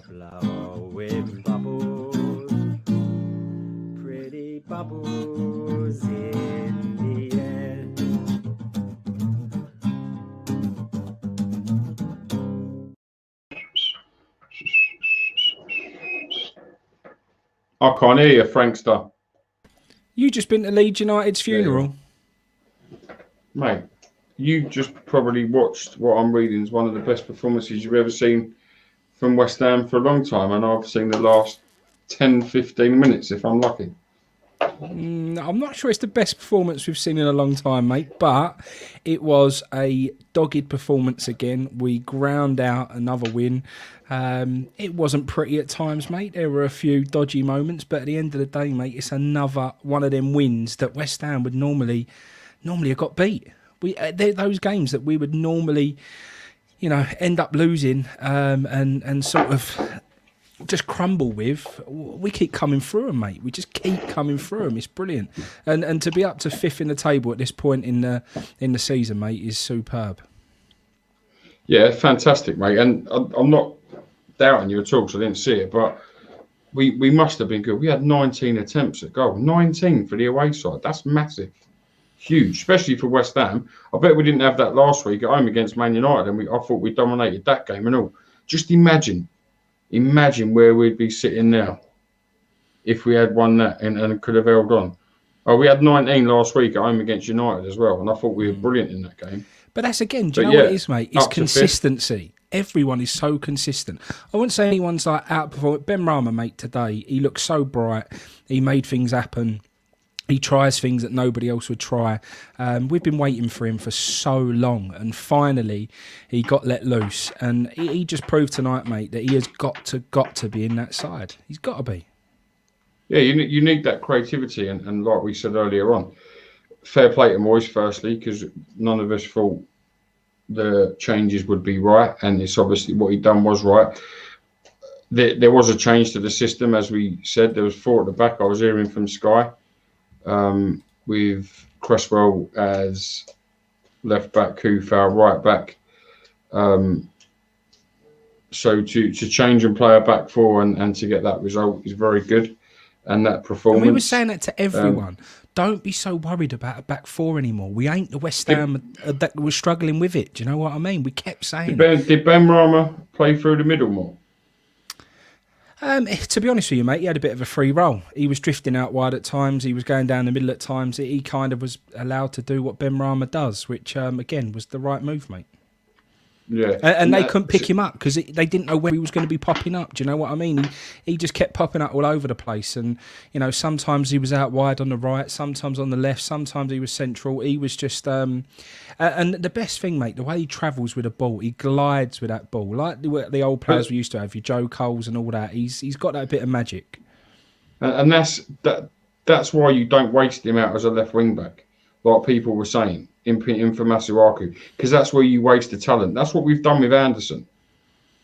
Blowing bubbles, pretty bubbles in the air. I can't hear you, Frankster. You just been to Leeds United's funeral? Mate, you just probably watched what I'm reading is one of the best performances you've ever seen from West Ham for a long time, and I've seen the last 10, 15 minutes if I'm lucky. I'm not sure it's the best performance we've seen in a long time, mate, but it was a dogged performance again. We ground out another win. It wasn't pretty at times, mate. There were a few dodgy moments, but at the end of the day, mate, it's another one of them wins that West Ham would normally have got beat. Those games that we would normally, end up losing and sort of just crumble with. We keep coming through them, mate. We just keep coming through them. It's brilliant, and to be up to fifth in the table at this point in the season, mate, is superb. Yeah, fantastic, mate. And I'm not doubting you at all, so I didn't see it, but we must have been good. We had 19 attempts at goal, 19 for the away side. That's massive. Huge, especially for West Ham. I bet we didn't have that last week at home against Man United, and I thought we dominated that game and all. Just imagine where we'd be sitting now if we had won that and could have held on. Oh, we had 19 last week at home against United as well, and I thought we were brilliant in that game. But that's again, do you know what it is, mate? It's consistency. Everyone is so consistent. I wouldn't say anyone's like outperforming. Ben Rama, mate, today, he looked so bright. He made things happen. He tries things that nobody else would try. We've been waiting for him for so long, and finally he got let loose. And he just proved tonight, mate, that he has got to be in that side. He's got to be. Yeah, you need that creativity, and like we said earlier on, fair play to Moyes firstly, because none of us thought the changes would be right, and it's obviously what he'd done was right. There was a change to the system, as we said. There was 4 at the back. I was hearing from Sky. With Cresswell as left back, Kufau right back. So to change and play a back 4 and to get that result is very good. And that performance. And we were saying that to everyone. Don't be so worried about a back 4 anymore. We ain't the West Ham that was struggling with it. Do you know what I mean? We kept saying Did Ben Rama play through the middle more? To be honest with you, mate, he had a bit of a free roll. He was drifting out wide at times. He was going down the middle at times. He kind of was allowed to do what Ben Rama does, which, again, was the right move, mate. Yeah. And they couldn't pick him up because they didn't know where he was going to be popping up. Do you know what I mean? He just kept popping up all over the place. And, sometimes he was out wide on the right, sometimes on the left, sometimes he was central. He was just... and the best thing, mate, the way he travels with a ball, he glides with that ball. Like the old players we used to have, your Joe Coles and all that. He's got that bit of magic. And that's why you don't waste him out as a left wing back, like people were saying. In for Masuaku, because that's where you waste the talent. That's what we've done with Anderson.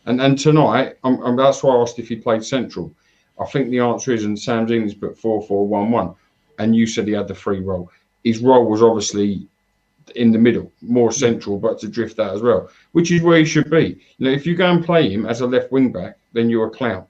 And tonight, that's why I asked if he played central. I think the answer is, and Sam Dean's put 4-4-1-1, and you said he had the free role. His role was obviously in the middle, more central, but to drift that as well, which is where he should be. If you go and play him as a left wing back, then you're a clown.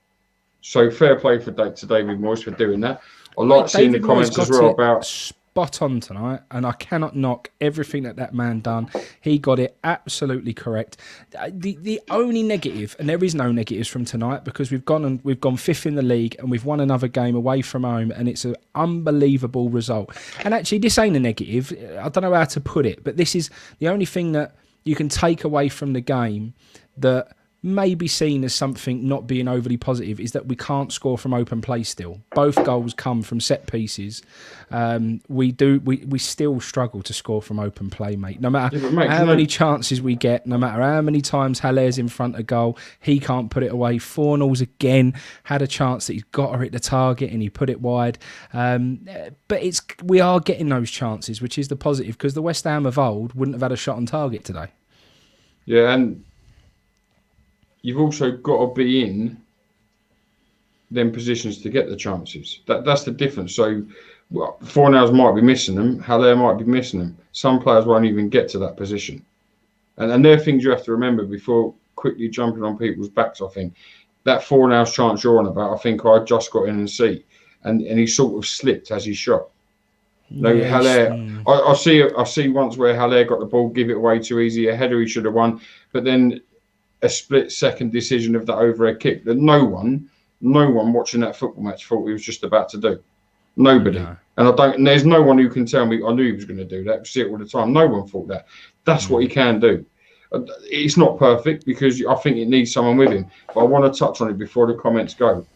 So fair play to David Moyes for doing that. I like seeing the comments as well about... Spot on tonight, and I cannot knock everything that man done. He got it absolutely correct. The only negative, and there is no negatives from tonight, because we've gone 5th in the league and we've won another game away from home, and it's an unbelievable result. And actually, this ain't a negative. I don't know how to put it, but this is the only thing that you can take away from the game that may be seen as something not being overly positive, is that we can't score from open play still. Both goals come from set pieces. We still struggle to score from open play, mate. No matter how many chances we get, no matter how many times Haller's in front of goal, he can't put it away. Fornals again had a chance that he's got to hit the target and he put it wide. But we are getting those chances, which is the positive, because the West Ham of old wouldn't have had a shot on target today. Yeah, and you've also got to be in them positions to get the chances. That's the difference. So Fornals might be missing them, Haller might be missing them. Some players won't even get to that position. And there are things you have to remember before quickly jumping on people's backs, I think. that Fornals chance you're on about, I think I just got in and see, and he sort of slipped as he shot. No, Yeah, Haller. I see once where Haller got the ball, give it away too easy. A header he should have won, but then a split-second decision of that overhead kick that no one watching that football match thought he was just about to do. Nobody. No. And there's no one who can tell me I knew he was going to do that. I see it all the time. No one thought that. That's what he can do. It's not perfect because I think it needs someone with him. But I want to touch on it before the comments go.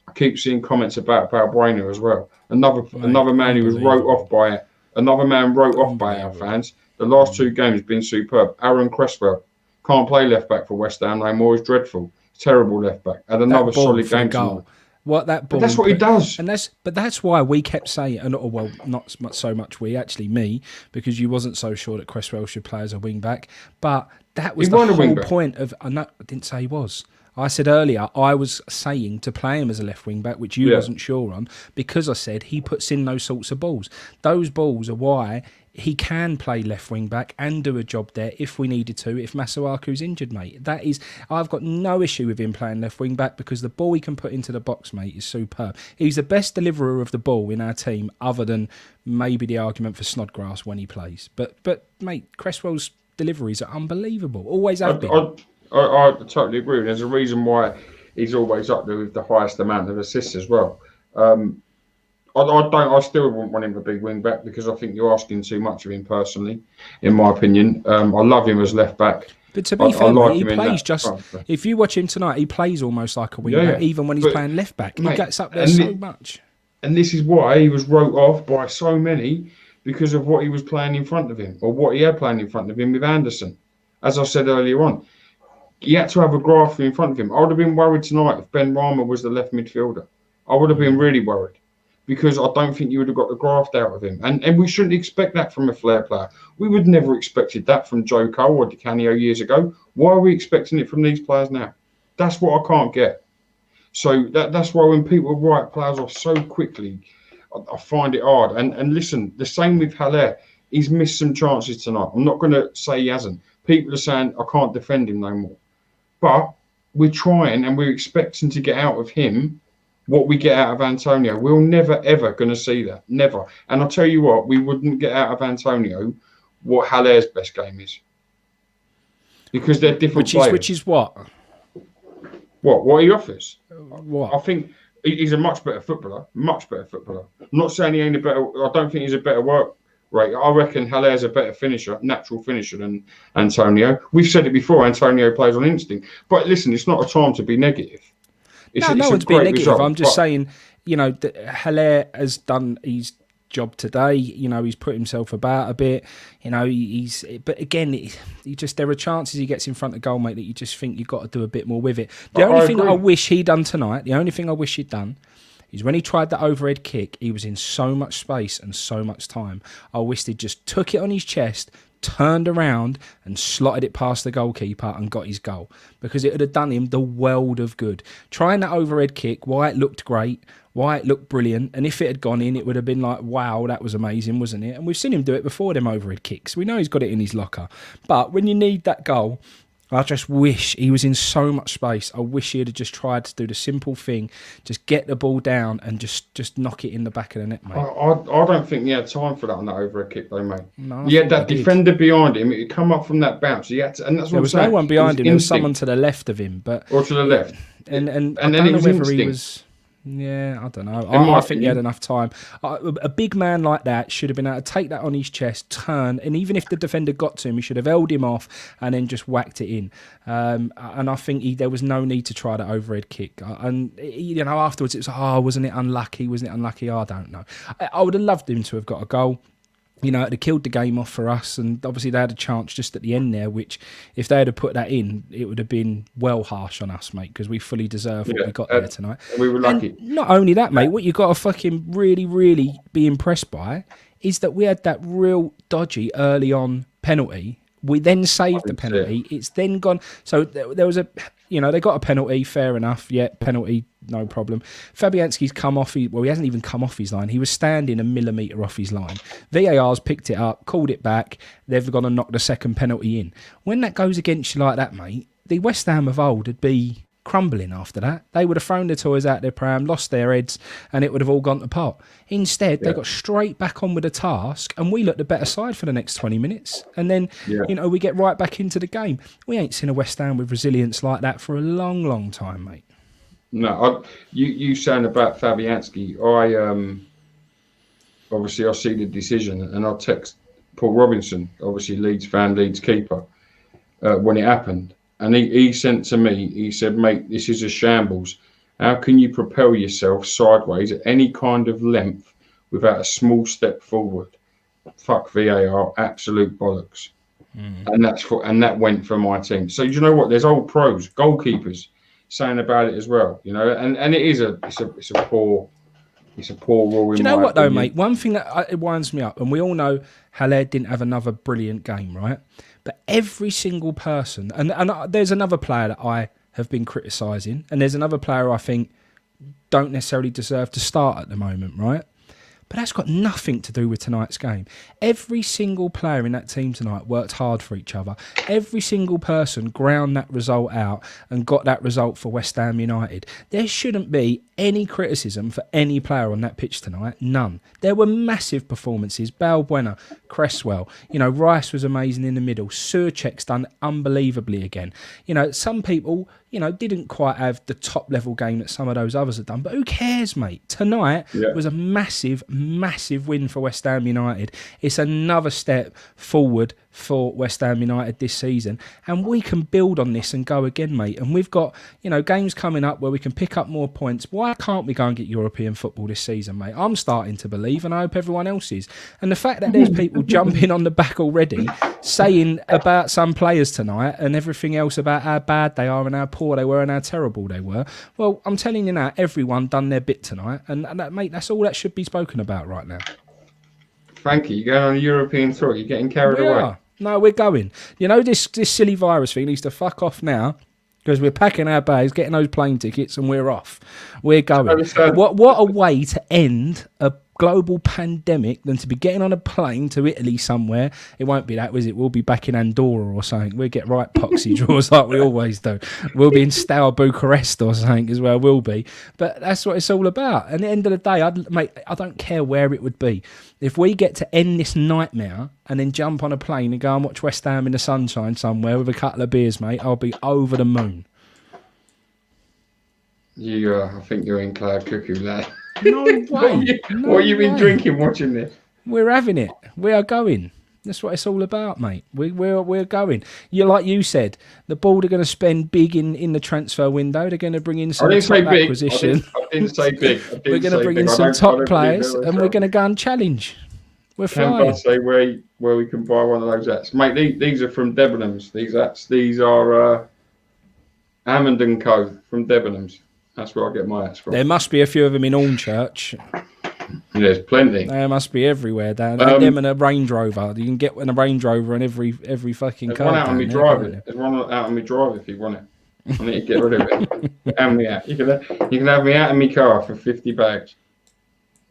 I keep seeing comments about Balbuena as well. Another man who was wrote off by our fans. The last 2 games have been superb. Aaron Cresswell can't play left back for West Ham no more. He's dreadful. Terrible left back. And another solid game tonight. What that ball? But that's what he does, and that's why we kept saying, and well, not so much we, actually me, because you wasn't so sure that Cresswell should play as a wing back. But that was the whole point of. I didn't say he was. I said earlier I was saying to play him as a left wing back, which you wasn't sure on, because I said he puts in those sorts of balls. Those balls are why he can play left wing back and do a job there if we needed to, if Masuaku's injured, mate. I've got no issue with him playing left wing back because the ball he can put into the box, mate, is superb. He's the best deliverer of the ball in our team, other than maybe the argument for Snodgrass when he plays. But mate, Cresswell's deliveries are unbelievable. Always have been. I totally agree. There's a reason why he's always up there with the highest amount of assists as well. I still wouldn't want him to be wing back because I think you're asking too much of him personally, in my opinion. I love him as left back. But to be fair, mate, he plays just. If you watch him tonight, he plays almost like a wing back, even when he's playing left back. Mate, he gets up there so much. And this is why he was wrote off by so many, because of what he was playing in front of him, or what he had playing in front of him with Anderson. As I said earlier on, he had to have a grafter in front of him. I would have been worried tonight if Ben Rama was the left midfielder. I would have been really worried, because I don't think you would have got the graft out of him. And we shouldn't expect that from a flair player. We would never expected that from Joe Cole or Di Canio years ago. Why are we expecting it from these players now? That's what I can't get. So that's why when people write players off so quickly, I find it hard. And listen, the same with Haller. He's missed some chances tonight. I'm not going to say he hasn't. People are saying I can't defend him no more. But we're trying and we're expecting to get out of him what we get out of Antonio. We're never, ever going to see that. Never. And I'll tell you what, we wouldn't get out of Antonio what Haller's best game is. Because they're different players. Which is what? What he offers. What? I think he's a much better footballer. Much better footballer. I'm not saying he ain't a better... I don't think he's a better work rate. I reckon Haller's a better finisher, natural finisher than Antonio. We've said it before, Antonio plays on instinct. But listen, it's not a time to be negative. No one's being negative. Result, I'm just saying, Haller has done his job today. He's put himself about a bit. But again, there are chances he gets in front of goal, mate, that you just think you've got to do a bit more with it. The only thing I wish he'd done tonight, is when he tried that overhead kick, he was in so much space and so much time. I wish he'd just took it on his chest, turned around and slotted it past the goalkeeper and got his goal, because it would have done him the world of good. Trying that overhead kick, why it looked great, why it looked brilliant, and if it had gone in, it would have been like, wow, that was amazing, wasn't it? And we've seen him do it before, them overhead kicks. We know he's got it in his locker. But when you need that goal, I just wish he was in so much space. I wish he had just tried to do the simple thing, just get the ball down and just knock it in the back of the net, mate. I don't think he had time for that on that overhead kick, though, mate. No, he had that defender behind him. It had come up from that bounce. He had to, and that's what there was no one behind him. There was someone to the left of him, or to the left. And I don't know whether he was. Yeah, I don't know. I think he had enough time. A big man like that should have been able to take that on his chest, turn, and even if the defender got to him, he should have held him off and then just whacked it in. And I think there was no need to try that overhead kick. And afterwards it was, wasn't it unlucky? Wasn't it unlucky? I don't know. I would have loved him to have got a goal. It had killed the game off for us, and obviously they had a chance just at the end there, which if they had put that in, it would have been well harsh on us, mate, because we fully deserve what we got there tonight. We were lucky. And not only that, mate, what you got to fucking really, really be impressed by is that we had that real dodgy early on penalty. We then saved the penalty. It's then gone. So there was they got a penalty, fair enough. Yeah, penalty, no problem. Fabianski's come off. He hasn't even come off his line. He was standing a millimetre off his line. VAR's picked it up, called it back. They've gone and knocked the second penalty in. When that goes against you like that, mate, the West Ham of old would be crumbling after that. They would have thrown their toys out their pram, lost their heads, and it would have all gone to pot. Instead, they got straight back on with the task, and we looked the better side for the next 20 minutes. And then, we get right back into the game. We ain't seen a West Ham with resilience like that for a long, long time, mate. No, you saying about Fabianski, obviously I see the decision, and I text Paul Robinson, obviously Leeds fan, Leeds keeper, when it happened. And he sent to me, he said, mate, this is a shambles. How can you propel yourself sideways at any kind of length without a small step forward? Fuck VAR, absolute bollocks. And that went for my team. So you know what? There's old pros, goalkeepers, saying about it as well. And it is a poor rule. Do you know what though, mate? One thing that it winds me up, and we all know Haller didn't have another brilliant game, right? But every single person, and there's another player that I have been criticising, and there's another player I think don't necessarily deserve to start at the moment, right? But that's got nothing to do with tonight's game. Every single player in that team tonight worked hard for each other. Every single person ground that result out and got that result for West Ham United. There shouldn't be any criticism for any player on that pitch tonight. None. There were massive performances. Balbuena, Cresswell. Rice was amazing in the middle. Surchek's done unbelievably again. Some people, didn't quite have the top level game that some of those others have done. But who cares, mate? Tonight was a massive, massive win for West Ham United. It's another step forward for West Ham United this season, and we can build on this and go again, mate. And we've got games coming up where we can pick up more points. Why can't we go and get European football this season, mate? I'm starting to believe, and I hope everyone else is. And the fact that there's people jumping on the back already saying about some players tonight and everything else about how bad they are and how poor they were and how terrible they were, well, I'm telling you now, everyone done their bit tonight, and that, mate, that's all that should be spoken about right now. Frankie, you're going on a European tour, you're getting carried away. No, we're going. This silly virus thing needs to fuck off now, because we're packing our bags, getting those plane tickets, and we're off. We're going. What a way to end a global pandemic than to be getting on a plane to Italy somewhere. It won't be that, was it? We'll be back in Andorra or something. We'll get right poxy draws like we always do. We'll be in Steaua Bucharest or something as well. We'll be. But that's what it's all about. And at the end of the day, I don't care where it would be. If we get to end this nightmare and then jump on a plane and go and watch West Ham in the sunshine somewhere with a couple of beers, mate, I'll be over the moon. I think you're in cloud cuckoo, lad. No way. What have you been drinking watching this? We're having it. We are going. That's what it's all about, mate. We're going. Like you said, the board are going to spend big in the transfer window. They're going to bring in some top acquisition. I didn't say big. We're going to bring in some top players, and we're going to go and challenge. We're flying. Can I say where we can buy one of those hats, mate? These are from Debenhams. These hats. These are Hammond and Co. from Debenhams. That's where I get my hats from. There must be a few of them in Hornchurch. There's plenty. There must be everywhere down there. Them and a Range Rover. You can get a Range Rover in every fucking car. There's one out on me drive. There's one out on me drive if you want it. I need to get rid of it. Have me out. You can have me out in my car for 50 bags.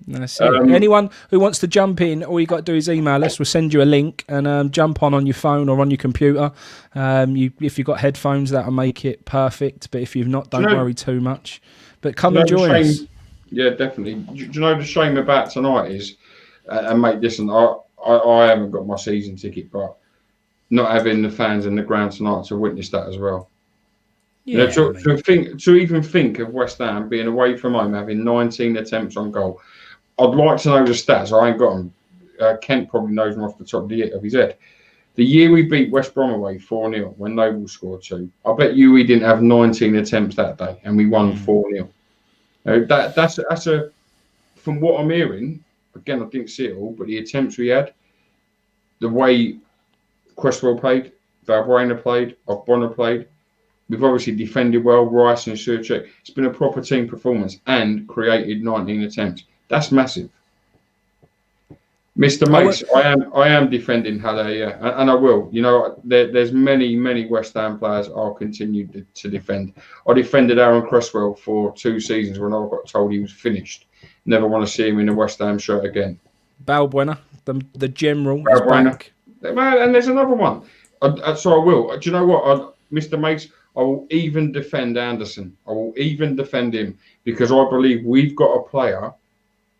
That's it. Anyone who wants to jump in, all you got to do is email us. We'll send you a link and jump on your phone or on your computer. If you've got headphones, that'll make it perfect. But if you've not, don't worry too much. But come and join us. Yeah, definitely. Do you know the shame about tonight is, and mate, listen, I haven't got my season ticket, but not having the fans in the ground tonight to witness that as well. Yeah, to even think of West Ham being away from home, having 19 attempts on goal. I'd like to know the stats. I ain't got them. Kent probably knows them off the top of his head. The year we beat West Brom away 4-0 when Noble scored 2, I bet you we didn't have 19 attempts that day and we won 4-0. That's a from what I'm hearing. Again, I didn't see it all, but the attempts we had, the way Cresswell played, Balbuena played, Ogbonna played. We've obviously defended well, Rice and Surchek. It's been a proper team performance and created 19 attempts. That's massive. Mr. Mace, I am defending Haller, yeah, and I will. There's many West Ham players I'll continue to defend. I defended Aaron Cresswell for 2 seasons when I got told he was finished. Never want to see him in a West Ham shirt again. Balbuena, the general, is back. And there's another one. So I will. Do you know what, Mr. Mace? I will even defend Anderson. I will even defend him because I believe we've got a player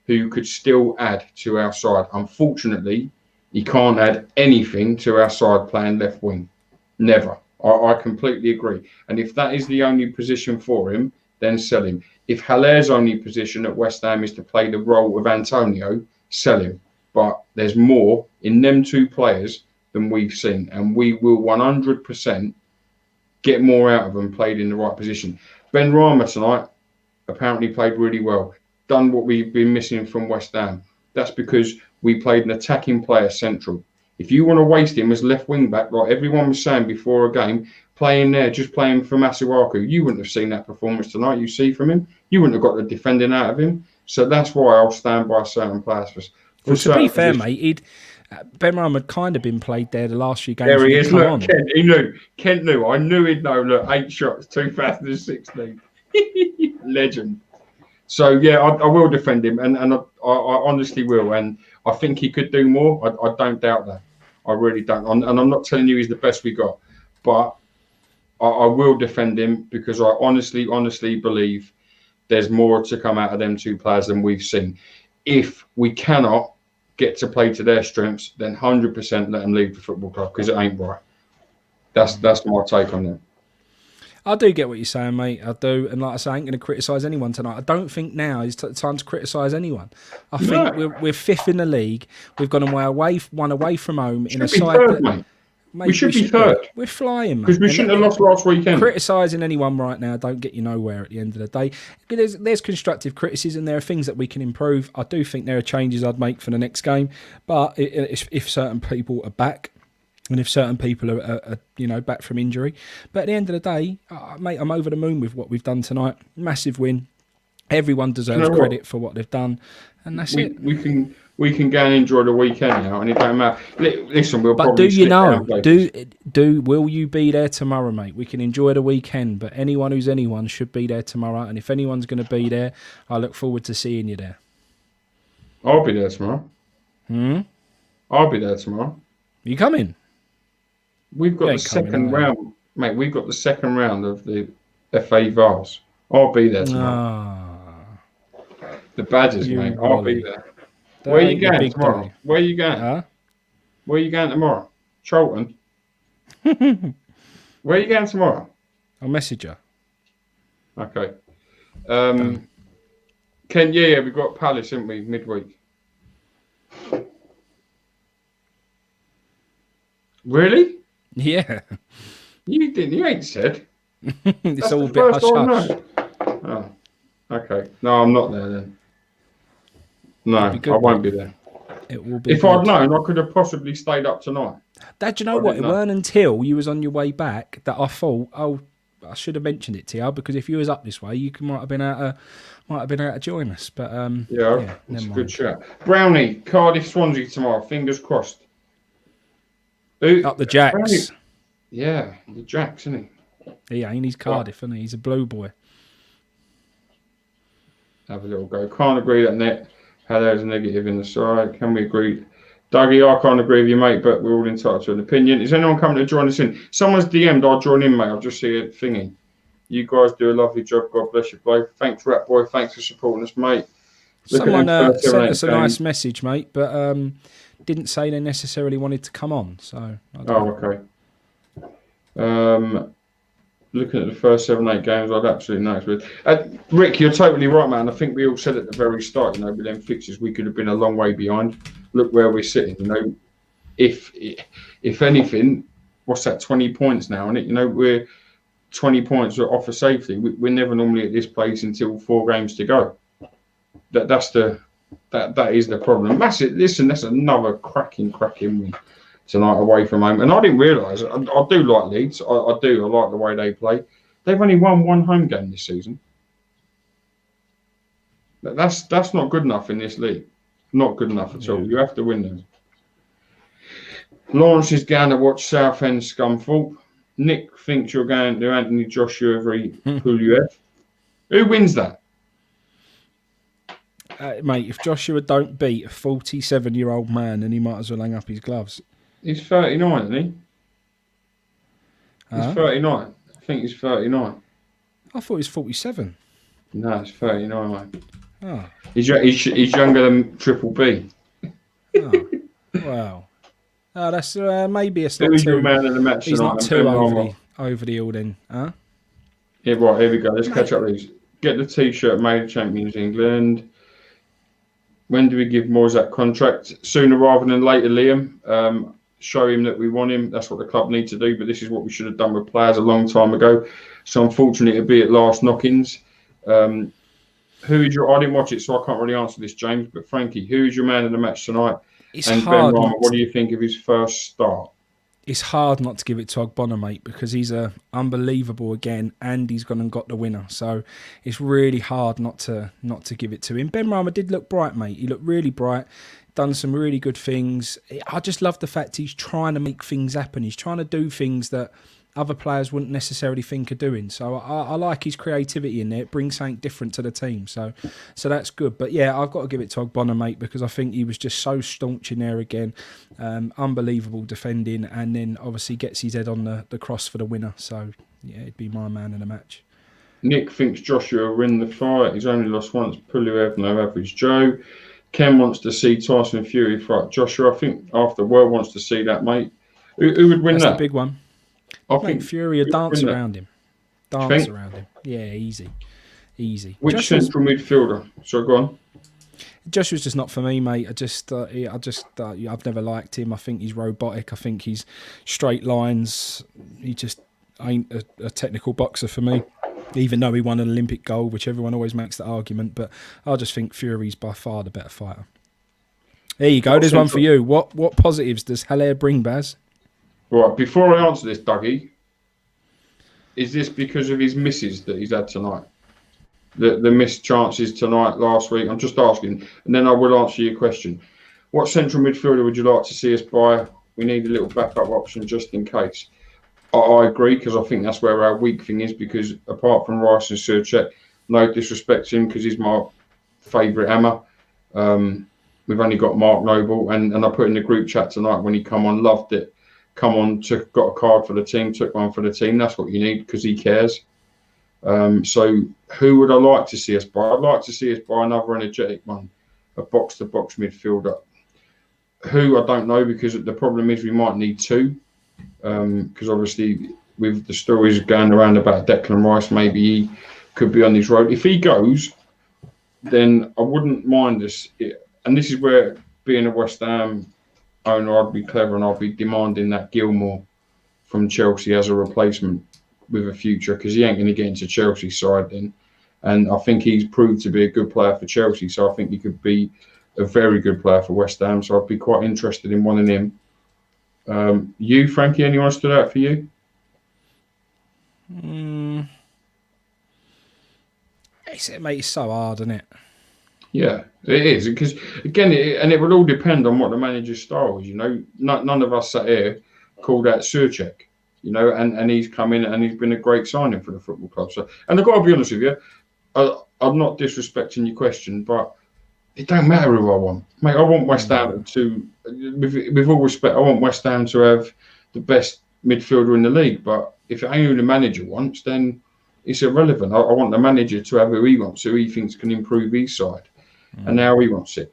who could still add to our side. Unfortunately, he can't add anything to our side playing left wing. Never. I completely agree. And if that is the only position for him, then sell him. If Haller's only position at West Ham is to play the role of Antonio, sell him. But there's more in them two players than we've seen. And we will 100% get more out of them played in the right position. Ben Rama tonight apparently played really well. Done what we've been missing from West Ham. That's because we played an attacking player central. If you want to waste him as left wing back, like everyone was saying before a game, play him there, just playing for Masuaku. You wouldn't have seen that performance tonight you see from him. You wouldn't have got the defending out of him. So that's why I'll stand by certain players. Well, to be fair, mate, Ben Rama had kind of been played there the last few games. There he is. Look, Kent, he knew. Kent knew. I knew he'd know. Look, 8 shots, 2016. Legend. So, yeah, I will defend him, and I honestly will. And I think he could do more. I don't doubt that. I really don't. And I'm not telling you he's the best we got. But I will defend him because I honestly believe there's more to come out of them two players than we've seen. If we cannot get to play to their strengths, then 100% let them leave the football club because it ain't right. That's my take on them. I do get what you're saying, mate. I do. And like I say, I ain't going to criticise anyone tonight. I don't think now is time to criticise anyone. I think we're fifth in the league. We've gone one away from home in a side third, mate. Mate, we should be third. We're flying, mate. Because we shouldn't have lost last weekend. Criticising anyone right now don't get you nowhere at the end of the day. There's constructive criticism. There are things that we can improve. I do think there are changes I'd make for the next game. But if certain people are back, and if certain people are back from injury. But at the end of the day, mate, I'm over the moon with what we've done tonight. Massive win. Everyone deserves credit for what they've done. And that's it. We can go and enjoy the weekend now, and it don't matter. Listen, we'll but probably. Will you be there tomorrow, mate? We can enjoy the weekend, but anyone should be there tomorrow. And if anyone's going to be there, I look forward to seeing you there. I'll be there tomorrow. I'll be there tomorrow. You coming? We've got the second round, mate. We've got the second round of the FA Vase. I'll be there tomorrow. The Badgers, mate. I'll be there. Where are you going tomorrow? Where are you going? Where are you going tomorrow? Charlton. Where are you going tomorrow? I'll message you. Okay. Ken, yeah, we've got Palace, haven't we, midweek? Really? Yeah. You didn't. You ain't said. It's That's all a bit hush-hush. Oh, okay. No, I'm not there then. No, I won't be there. It will be. If I'd known, I could have possibly stayed up tonight. Dad, you know what? It weren't until you was on your way back that I thought, I should have mentioned it to you because if you was up this way, you might have been able to join us. But yeah, it's a good shout. Brownie, Cardiff, Swansea tomorrow. Fingers crossed. Up the Jacks. Brownie. Yeah, the Jacks, isn't he? He ain't. He's Cardiff, isn't he? He's a blue boy. Have a little go. Can't agree that Hello's a negative in the side. Can we agree? Dougie, I can't agree with you, mate, but we're all entitled to an opinion. Is anyone coming to join us in? Someone's DM'd, I'll join in, mate. I'll just see a thingy. You guys do a lovely job. God bless you, bloke. Thanks, Rat Boy. Thanks for supporting us, mate. Someone sent us a nice message, mate, but didn't say they necessarily wanted to come on. So. Okay. Looking at the first 7-8 games, I'd absolutely know. Rick, you're totally right, man. I think we all said at the very start, with them fixtures, we could have been a long way behind. Look where we're sitting. If anything, what's that? 20 points now, isn't it? We're 20 points off of safety. We're never normally at this place until 4 games to go. That is the problem. Massive. Listen, that's another cracking win tonight away from home. And I didn't realise, I do like Leeds. I do. I like the way they play. They've only won 1 home game this season. That's not good enough in this league. Not good enough at all. You have to win them. Lawrence is going to watch Southend Scunthorpe. Nick thinks you're going to Anthony Joshua Puliev. Who wins that? Mate, if Joshua don't beat a 47-year-old man, then he might as well hang up his gloves. He's 39, isn't he? He's 39. think he's 39. I thought he was 47. No, it's 39, mate. Oh, He's younger than Triple B. oh. Wow. Oh, that's maybe it's not Who's your too. man of the match He's tonight? not And too Ben Rama. over the hill then, huh? Yeah, right, here we go. Let's Mate. catch up these. Get the T-shirt made, Champions England. When do we give Moyes that contract? Sooner rather than later, Liam. Show him that we want him. That's what the club need to do. But this is what we should have done with players a long time ago. So unfortunately, it'll be at last knock-ins. Who is your? I didn't watch it, so I can't really answer this, James. But Frankie, who is your man of the match tonight? It's And hard. Ben Rama, what do you think of his first start? It's hard not to give it to Ogbonna, mate, because he's unbelievable again, and he's gone and got the winner. So it's really hard not to give it to him. Ben Rama did look bright, mate. He looked really bright, done some really good things. I just love the fact he's trying to make things happen. He's trying to do things that other players wouldn't necessarily think of doing. So I like his creativity in there. It brings something different to the team. So that's good. But yeah, I've got to give it to Ogbonna, mate, because I think he was just so staunch in there again. Unbelievable defending, and then obviously gets his head on the cross for the winner. So yeah, it'd be my man in the match. Nick thinks Joshua will win the fight. He's only lost once. Puliev, no average Joe. Ken wants to see Tyson Fury fight Joshua. I think after the world wants to see that, mate. Who would win That's that? the big one. I Mate, think Fury will dance that. around him. think? Around him. Yeah, easy. Which Joshua's, central midfielder? So go on. Joshua's just not for me, mate. I've never liked him. I think he's robotic. I think he's straight lines. He just ain't a technical boxer for me. Even though he won an Olympic gold, which everyone always makes that argument, but I just think Fury's by far the better fighter. There you go. There's one for you. What positives does Haller bring, Baz? Right, before I answer this, Dougie, is this because of his misses that he's had tonight? The missed chances tonight, last week? I'm just asking, and then I will answer your question. What central midfielder would you like to see us buy? We need a little backup option just in case. I agree, because I think that's where our weak thing is, because apart from Rice and Surchek, no disrespect to him, because he's my favourite hammer. We've only got Mark Noble, and I put in the group chat tonight when he come on, loved it. Come on, got a card for the team, took one for the team. That's what you need, because he cares. So who would I like to see us buy? I'd like to see us buy another energetic one, a box-to-box midfielder. Who, I don't know, because the problem is we might need two. Because obviously with the stories going around about Declan Rice, maybe he could be on his road. If he goes, then I wouldn't mind this. And this is where, being a West Ham owner, I'd be clever and I'd be demanding that Gilmour from Chelsea as a replacement with a future, because he ain't going to get into Chelsea's side then. And I think he's proved to be a good player for Chelsea, so I think he could be a very good player for West Ham. So I'd be quite interested in one of him. You, Frankie, anyone stood out for you? It's so hard, isn't it? Yeah, it is, because again, it will all depend on what the manager's style is. You know, none of us sat here called out Surchek, you know, and he's come in and he's been a great signing for the football club. So, and I've got to be honest with you, I'm not disrespecting your question, but it don't matter who I want, mate. I want West Ham to, with all respect, I want West Ham to have the best midfielder in the league. But if it ain't who the manager wants, then it's irrelevant. I want the manager to have who he wants, who he thinks can improve his side, and how he wants it.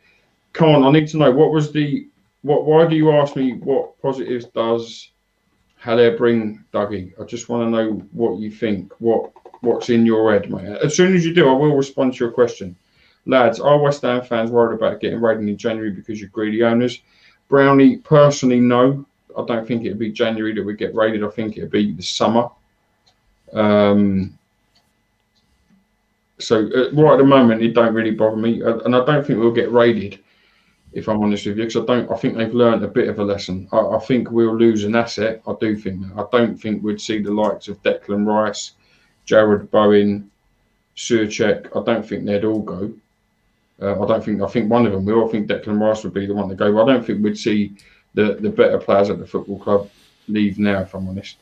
Come on, I need to know why do you ask me what positives does Haller bring, Dougie? I just want to know what you think, what's in your head, mate. As soon as you do, I will respond to your question. Lads, are West Ham fans worried about getting raided in January because you're greedy owners? Brownie, personally, no. I don't think it'd be January that we get raided. I think it'd be the summer. So right at the moment, it don't really bother me, and I don't think we'll get raided, if I'm honest with you, because I think they've learned a bit of a lesson. I think we'll lose an asset. I do think that. I don't think we'd see the likes of Declan Rice, Jared Bowen, Surchek. I don't think they'd all go. I think one of them will. I think Declan Rice would be the one to go. But I don't think we'd see the better players at the football club leave now, if I'm honest.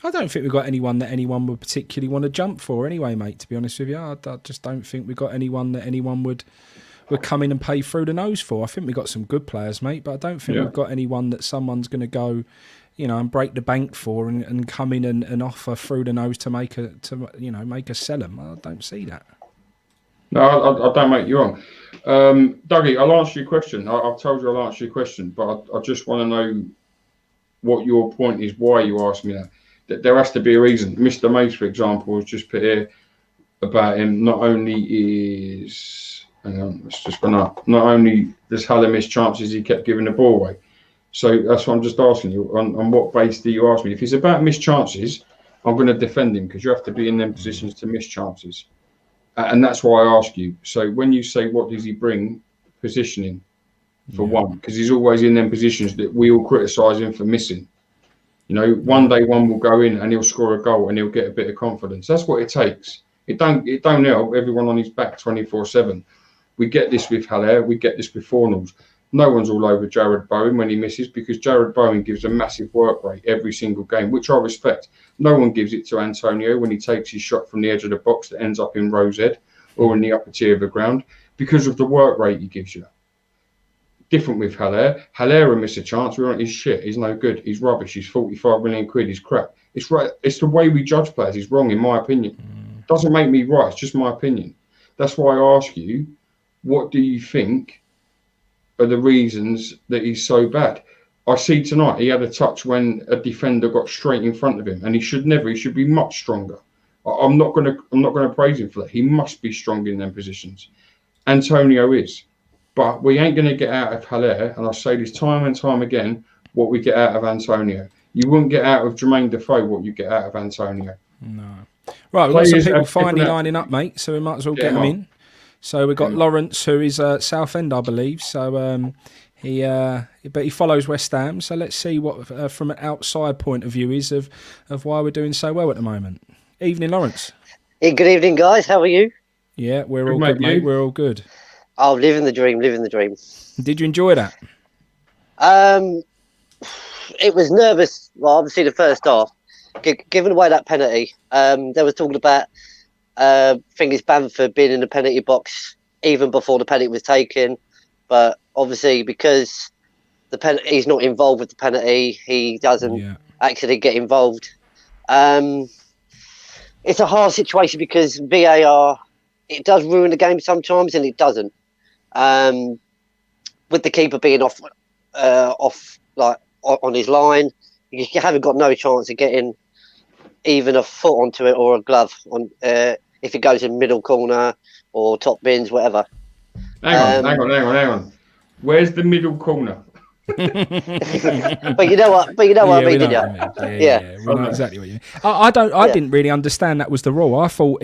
I don't think we've got anyone that anyone would particularly want to jump for anyway, mate, to be honest with you. I just don't think we've got anyone that anyone would come in and pay through the nose for. I think we've got some good players, mate, but I don't think we've got anyone that someone's going to go, and break the bank for and come in and offer through the nose to make a sell them. I don't see that. No, I don't make you wrong. Dougie, I'll answer your question. I've told you I'll answer your question, but I just want to know what your point is, why you asked me that. There has to be a reason. Mr. Mace, for example, has just put here about him. Not only is, hang on, it's just gone up. Not only does Haller miss chances, he kept giving the ball away. So that's what I'm just asking you. On what base do you ask me? If it's about missed chances, I'm going to defend him because you have to be in them positions to miss chances. And that's why I ask you. So when you say what does he bring, positioning for one, because he's always in them positions that we all criticise him for missing. One day one will go in and he'll score a goal and he'll get a bit of confidence. That's what it takes. It don't help everyone on his back 24/7. We get this with Haller, we get this with Fornals. No one's all over Jared Bowen when he misses because Jared Bowen gives a massive work rate every single game, which I respect. No one gives it to Antonio when he takes his shot from the edge of the box that ends up in row's head or in the upper tier of the ground because of the work rate he gives you. Different with Haller. Haller will miss a chance. He's shit. He's no good. He's rubbish. He's 45 million quid. He's crap. It's right. It's the way we judge players. He's wrong, in my opinion. Doesn't make me right. It's just my opinion. That's why I ask you, what do you think are the reasons that he's so bad? I see tonight he had a touch when a defender got straight in front of him, and he should never. He should be much stronger. I'm not gonna praise him for that. He must be strong in them positions. Antonio is. But we ain't going to get out of Haller, and I say this time and time again, what we get out of Antonio. You wouldn't get out of Jermaine Defoe what you get out of Antonio. No. Right, we've got some people finally lining up, mate, so we might as well get them in. So we've got Lawrence, who is Southend, I believe. So he follows West Ham. So let's see what, from an outside point of view, is of why we're doing so well at the moment. Evening, Lawrence. Hey, good evening, guys. How are you? Yeah, we're all good, mate. We're all good. Oh, living the dream. Did you enjoy that? It was nervous. Well, obviously the first half, giving away that penalty. There was talking about Fingers Bamford being in the penalty box even before the penalty was taken, but obviously because he's not involved with the penalty, he doesn't actually get involved. It's a hard situation because VAR, it does ruin the game sometimes, and it doesn't. With the keeper being off like on his line, you haven't got no chance of getting even a foot onto it or a glove on if it goes in middle corner or top bins, whatever. Hang on. Where's the middle corner? But you know what I mean, did you? Yeah, we know exactly what you mean. I didn't really understand that was the rule. I thought,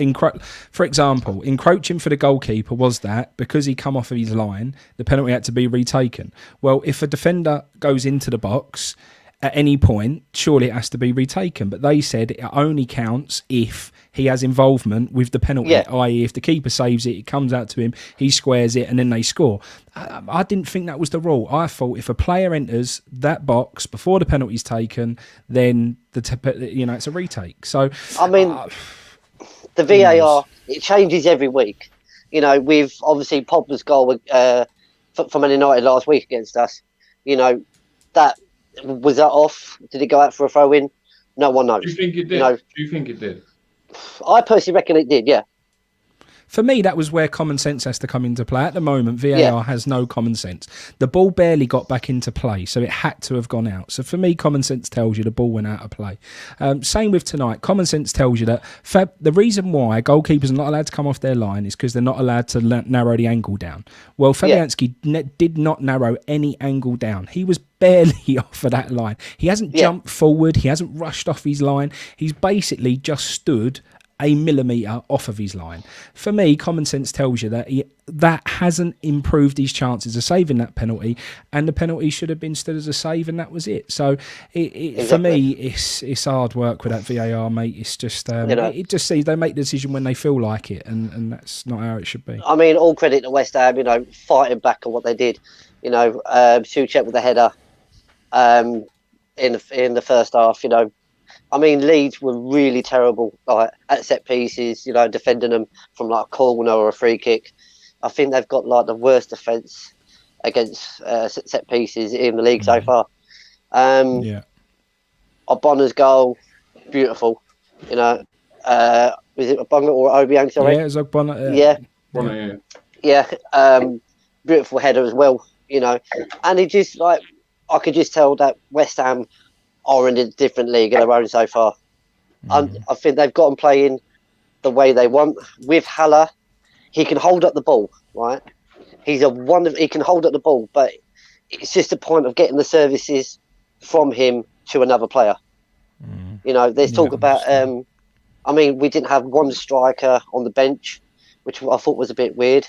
for example, encroaching for the goalkeeper was that because he come off of his line, the penalty had to be retaken. Well, if a defender goes into the box at any point, surely it has to be retaken. But they said it only counts if he has involvement with the penalty, i.e. if the keeper saves it, it comes out to him, he squares it, and then they score. I didn't think that was the rule. I thought if a player enters that box before the penalty's taken, then it's a retake. So I mean, the VAR, it changes every week. With obviously Pogba's goal for Man United last week against us. That was that off? Did it go out for a throw in? No one knows. Do you think it did? Do you think it did? I personally reckon it did, yeah. For me, that was where common sense has to come into play. At the moment, VAR has no common sense. The ball barely got back into play, so it had to have gone out. So for me, common sense tells you the ball went out of play. Same with tonight. Common sense tells you that the reason why goalkeepers are not allowed to come off their line is because they're not allowed to narrow the angle down. Well, Fabianski did not narrow any angle down. He was barely off of that line. He hasn't jumped forward. He hasn't rushed off his line. He's basically just stood a millimetre off of his line. For me, common sense tells you that that hasn't improved his chances of saving that penalty, and the penalty should have been stood as a save, and that was it. So for me, it's hard work with that VAR, mate. It's just it just seems they make the decision when they feel like it, and that's not how it should be. I mean, all credit to West Ham, fighting back on what they did. Souček with the header in the first half. I mean, Leeds were really terrible at set pieces, defending them from a corner or a free kick. I think they've got the worst defence against set pieces in the league so far. Obonna's goal, beautiful. You know, was it Obonna or Obiang? Sorry. Yeah, it was Ogbonna. Yeah. Bonner, Yeah. Beautiful header as well. You know, and it just like I could just tell that West Ham are in a different league of their own so far. I think they've gotten playing the way they want. With Haller, he can hold up the ball, right? He can hold up the ball, but it's just a point of getting the services from him to another player. You know, there's talk about. I mean, we didn't have one striker on the bench, which I thought was a bit weird.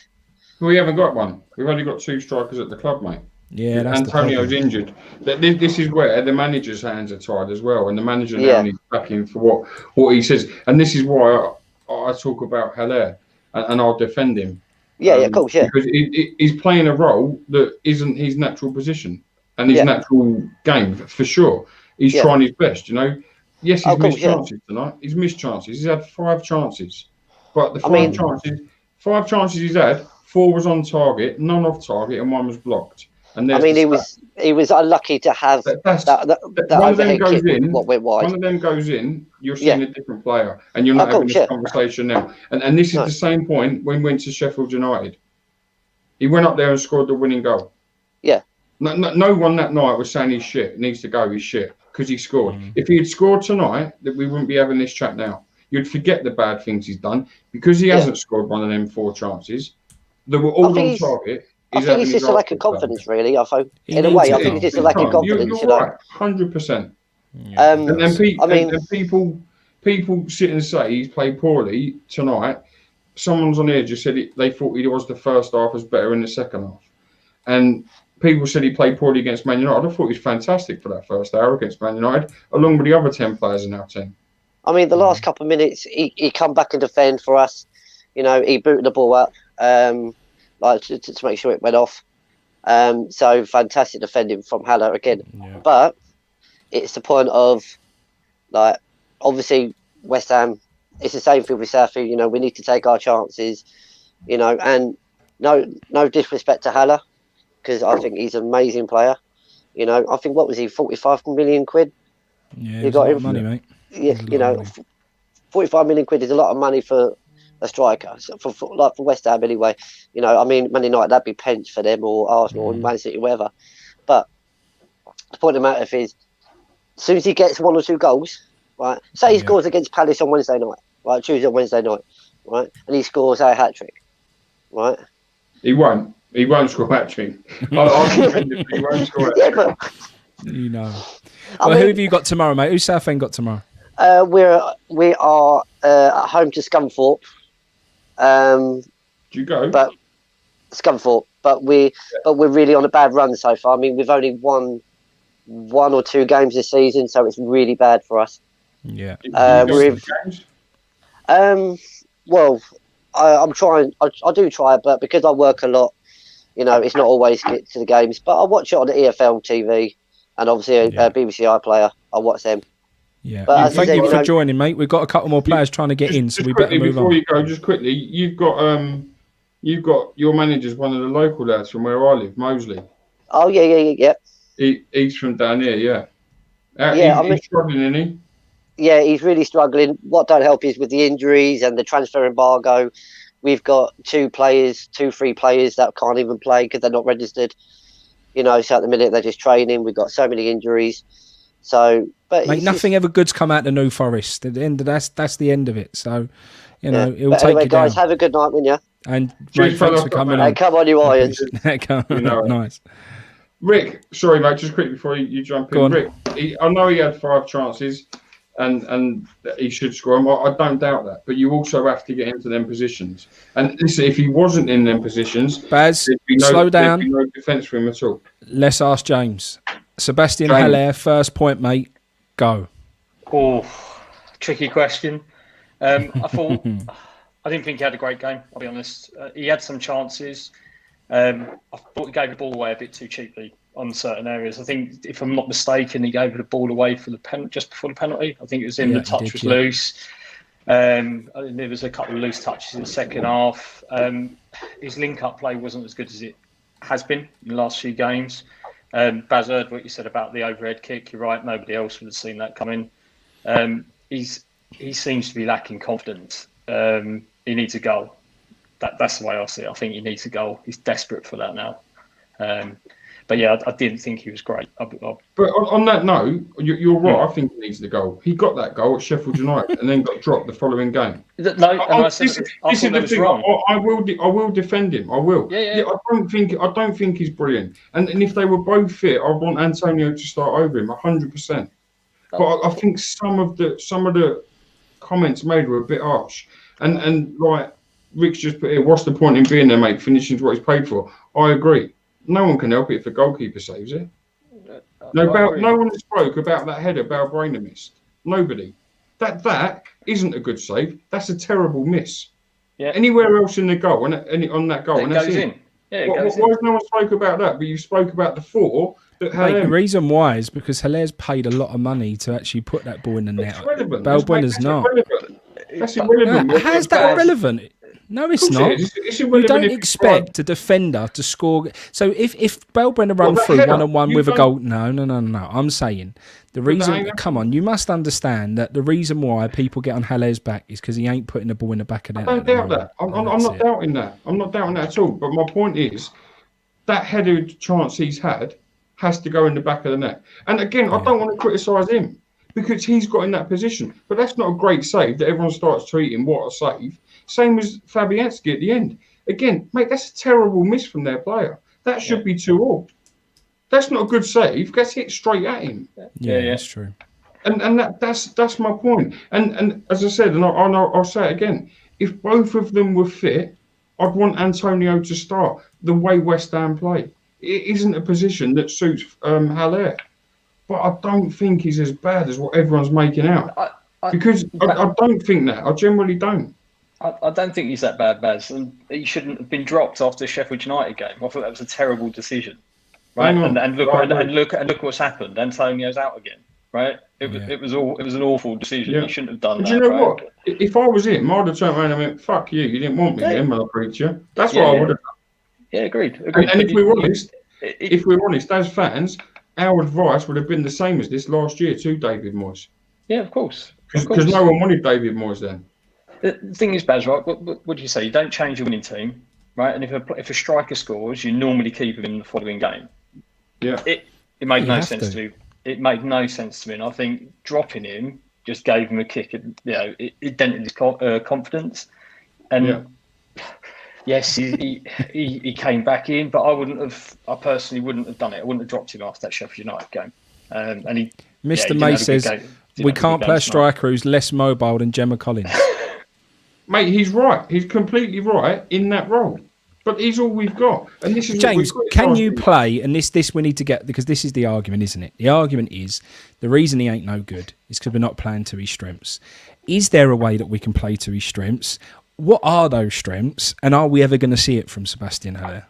We haven't got one. We've only got 2 strikers at the club, mate. Yeah, that's Antonio's the injured. This is where the manager's hands are tied as well, and the manager now needs backing for what he says. And this is why I talk about Haller and I'll defend him. Yeah, of course, yeah. Because he's playing a role that isn't his natural position and his natural game, for sure. He's trying his best, you know. Yes, he's missed chances tonight. He's missed chances. He's had 5 chances. But the 5 chances he's had, 4 was on target, none off target, and 1 was blocked. And I mean, he was unlucky to have that one of them goes kick in. What went wide. One of them goes in. You're seeing a different player, and you're not having this conversation now. And this is the same point when he went to Sheffield United. He went up there and scored the winning goal. Yeah. No one that night was saying he's shit. Needs to go. He's shit because he scored. If he had scored tonight, that we wouldn't be having this chat now. You'd forget the bad things he's done because he hasn't scored one of them 4 chances. They were all on target. I think it's just a lack of confidence, really. I think, in a way, I think it's just a lack of confidence. You're right, 100%. And then people sit and say he's played poorly tonight. Someone's on here just said they thought he was the first half was better in the second half, and people said he played poorly against Man United. I thought he was fantastic for that first hour against Man United, along with the other 10 players in our team. I mean, the last couple of minutes, he come back and defend for us. You know, he booted the ball up. Like to make sure it went off. So fantastic defending from Haller again. Yeah. But it's the point of, like, obviously West Ham, it's the same thing with Southfield. You know, we need to take our chances, you know, and no disrespect to Haller, because I think he's an amazing player. You know, I think, what was he, 45 million quid? Yeah, you got a lot of money, mate. Yeah, you know, 45 million quid is a lot of money for a striker, so for West Ham anyway. You know, I mean, Man United, that'd be pence for them, or Arsenal, or Man City, whatever. But the point of the matter is, as soon as he gets 1 or 2 goals, right? Say he scores against Palace on Wednesday night, right? Tuesday or Wednesday night, right? And he scores a hat trick, right? He won't. He won't score a hat trick. He won't score a hat trick. You know. Well, who have you got tomorrow, mate? Who's Southend got tomorrow? We are at home to Scunthorpe. Do you go? But Scunthorpe, but we're really on a bad run so far. I mean, we've only won 1 or 2 games this season, so it's really bad for us. Yeah. Well, I'm trying. I do try, but because I work a lot, you know, it's not always get to the games. But I watch it on the EFL TV, and obviously BBC iPlayer. I watch them. Yeah. But thank you for joining, mate. We've got a couple more players trying to get in, so we better move on. Before you go, just quickly, you've got your manager's one of the local lads from where I live, Mosley. Oh yeah. He's from down here, yeah. He's struggling, isn't he? Yeah, he's really struggling. What don't help is with the injuries and the transfer embargo. We've got 3 players that can't even play because they're not registered. You know, so at the minute they're just training. We've got so many injuries. So, but mate, nothing ever good's come out of New Forest. At the end of that's the end of it. So, you know, it'll take you guys, down. have a good night, wouldn't you? And mate, thanks for coming on. Come on, you Irons. Nice. Rick, sorry, mate, just quick before you jump in. Rick, I know he had 5 chances, and he should score them. I don't doubt that, but you also have to get into them positions. And listen, if he wasn't in them positions, Baz, slow down. There'd be no defence for him at all. Let's ask James. Sebastian Haller, first point, mate. Go. Oh, tricky question. I didn't think he had a great game, I'll be honest. He had some chances. I thought he gave the ball away a bit too cheaply on certain areas. I think, if I'm not mistaken, he gave the ball away for just before the penalty. I think it was the touch was loose. I think there was a couple of loose touches in the second half. His link-up play wasn't as good as it has been in the last few games. Baz, heard what you said about the overhead kick. You're right. Nobody else would have seen that coming. He seems to be lacking confidence. He needs a goal. That's the way I see it. I think he needs a goal. He's desperate for that now. But yeah, I didn't think he was great. But on that note, you're right. I think he needs the goal. He got that goal at Sheffield United and then got dropped the following game. No, I thought that was wrong. I will defend him. I will. Yeah. I don't think he's brilliant. And if they were both fit, I want Antonio to start over him 100%. But I think some of the comments made were a bit harsh. And like Rick's just put here, what's the point in being there, mate? Finishing's what he's paid for. I agree. No one can help it if the goalkeeper saves it. No one spoke about that header Balbuena missed. Nobody. That isn't a good save. That's a terrible miss. Yeah. Anywhere else in the goal and on that goal, it and that's goes it. in. Yeah, Why has no one spoke about that? But you spoke about the four that had. Mate, the reason why is because Hilaire's paid a lot of money to actually put that ball in the net. Balbuena's not. That's irrelevant. How's that irrelevant? No, it's not. You don't expect a defender to score. So if Balbuena run through one-on-one with a goal, no. I'm saying the reason. Come on, you must understand that the reason why people get on Hilaire's back is because he ain't putting the ball in the back of the net. I don't doubt that. I'm not doubting that. I'm not doubting that at all. But my point is that headed chance he's had has to go in the back of the net. And again, I don't want to criticise him because he's got in that position. But that's not a great save that everyone starts tweeting, what a save. Same as Fabianski at the end. Again, mate, that's a terrible miss from their player. That should be 2-2. That's not a good save. That's hit straight at him. Yeah, that's true. And that's my point. And as I said, and I'll say it again, if both of them were fit, I'd want Antonio to start the way West Ham play. It isn't a position that suits Haller. But I don't think he's as bad as what everyone's making out. Because I don't think that. I generally don't. I don't think he's that bad, Baz. And he shouldn't have been dropped after the Sheffield United game. I thought that was a terrible decision, right? And look what's happened. Antonio's out again, right? It was an awful decision. Yeah. He shouldn't have done but that. You know right? what? If I was him, I'd have turned around and went, "Fuck you! You didn't want me then when I preached you." That's what I would have done. Yeah, agreed. And if we're honest, as fans, our advice would have been the same as this last year to David Moyes. Yeah, of course. Because no one wanted David Moyes then. The thing is, Baz, right? What do you say? You don't change your winning team, right? And if a striker scores, you normally keep him in the following game. Yeah. It made no sense to me. It made no sense to me, and I think dropping him just gave him a kick. It dented his confidence. And yes, he came back in, but I personally wouldn't have done it. I wouldn't have dropped him after that Sheffield United game. And he, Mr. May says we can't play a striker who's less mobile than Gemma Collins. Mate, he's right. He's completely right in that role. But he's all we've got. And this is James, can you play, and this we need to get, because this is the argument, isn't it? The argument is the reason he ain't no good is because we're not playing to his strengths. Is there a way that we can play to his strengths? What are those strengths? And are we ever going to see it from Sebastian Haller?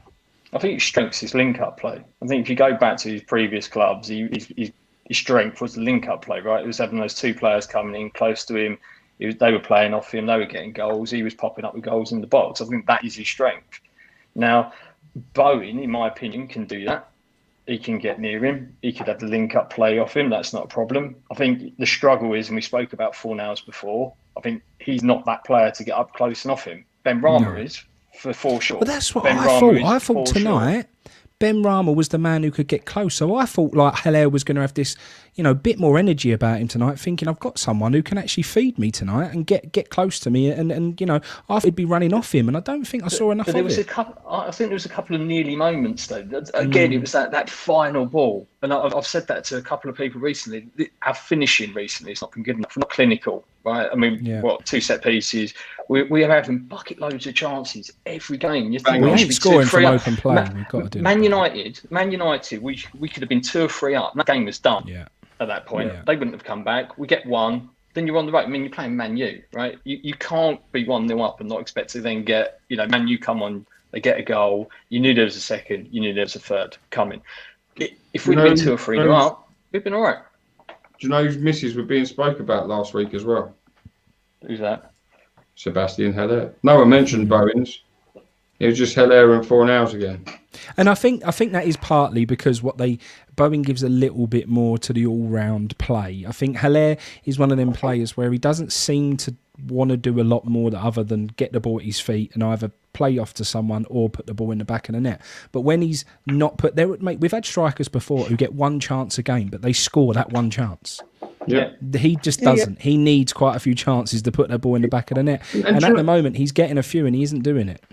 I think his strengths is link-up play. I think if you go back to his previous clubs, his strength was the link-up play, right? It was having those two players coming in close to him. They were playing off him. They were getting goals. He was popping up with goals in the box. I think that is his strength. Now, Bowen, in my opinion, can do that. He can get near him. He could have the link-up play off him. That's not a problem. I think the struggle is, and we spoke about Fornals before, I think he's not that player to get up close and off him. Ben Rama is, for sure. Well, that's what I thought. I thought tonight Ben Rama was the man who could get close. So I thought like Haller was going to have this, bit more energy about him tonight, thinking I've got someone who can actually feed me tonight and get close to me, and I thought he'd be running off him, and I don't think I saw enough of it. I think there was a couple of nearly moments though. Again, it was that final ball, and I've said that to a couple of people recently. Our finishing recently has not been good enough. We're not clinical, right? I mean, two set pieces. We are having bucket loads of chances every game. You think we ain't scoring from open play. We've got to do Man United, we could have been 2 or 3 up. That game was done. Yeah. At that point, they wouldn't have come back. We get one, then you're on the right. I mean, you're playing Man U, right? You can't be 1-0 up and not expect to then get, Man U come on, they get a goal. You knew there was a second, you knew there was a third coming. If we'd been 2 or 3-0 up, we'd been all right. Do you know whose misses were being spoke about last week as well? Who's that? Sebastian Haller. No one mentioned Bowen's. It was just Hilaire and Fornals again. And I think that is partly because Bowen gives a little bit more to the all-round play. I think Hilaire is one of them players where he doesn't seem to want to do a lot more other than get the ball at his feet and either play off to someone or put the ball in the back of the net. But when he's not put there, mate, we've had strikers before who get one chance a game, but they score that one chance. Yeah. He just doesn't. He needs quite a few chances to put the ball in the back of the net. And at the moment, he's getting a few and he isn't doing it.